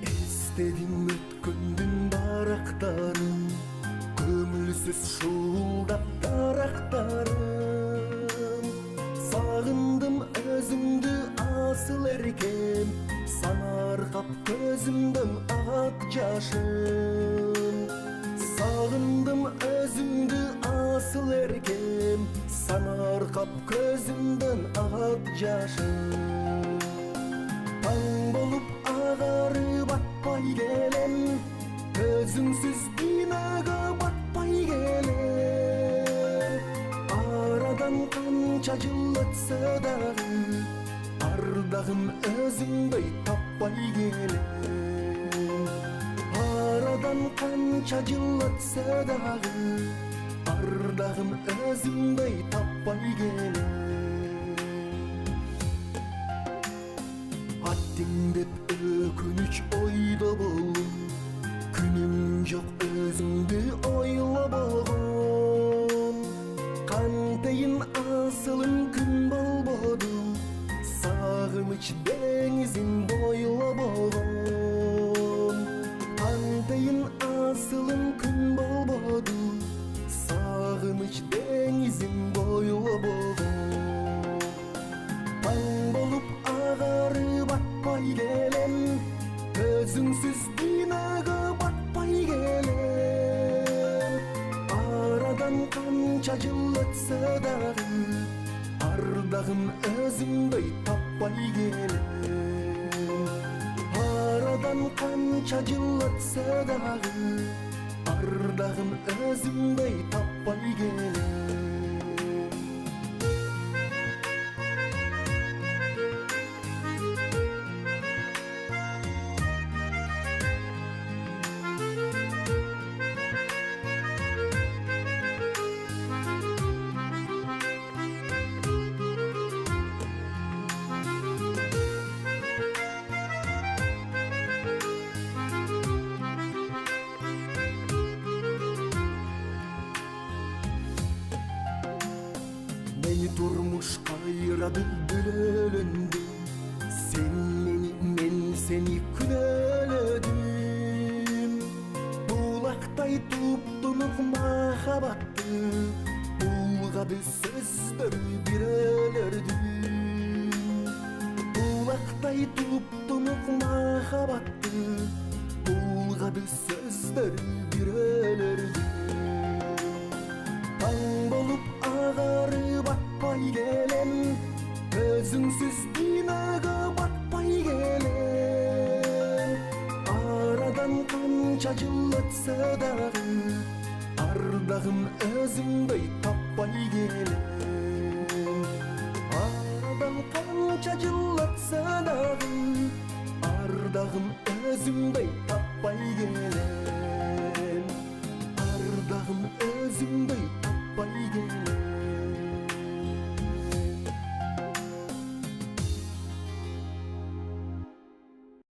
Естедим өткөндүн барактарын, көмүлсүз шуулдап дарактарын. Сагындым өзүңдү асыл эркем, санаркап көзүмдөн агат жашым. Сагындым өзүңдү асыл эркем, санаркап көзүмдөн агат жашым. Таң болуп агарып атпай келем, өзүңсүз дүйнөгө батпай келем. Арадан канча жыл өтсө дагы, ардагым өзүңдөй таппай келем. Арадан канча жыл өтсө дагы, ардагым өзүңдөй таппай келем. Аттиң деп өкүнүч ойдо болдум, күнүм жок өзүңдү ойлобогон. Кантейин асылым күн болбоду, сагыныч деңизин бойлобогон. Кантейин асылым күн болбоду, сагыныч деңизин бойлобогон. Таң болуп агарып атпай келем, өзүңсүз дүйнөгө батпай келем. Арадан канча жыл өтсө дагы, ардагым өзүңдөй таппай келем. Арадан канча жыл өтсө дагы, ардагым өзүңдөй таппай келем. Meni turmuş kayradı bülölöndü, sen meni, men seni külölödüm. Bulakтай туптунук махабатты, булгады сөздөр бирөлөрдүм. Булактай туптунук махабатты, булгады сөздөр бирөлөрдүм. Таң болуп агарып атпай келем, өзүңсүз дүйнөгө батпай келем. Арадан канча жыл өтсө дагы, ардагым өзүңдөй таппай келем. Арадан канча жыл өтсө дагы, ардагым өзүңдөй таппай келем.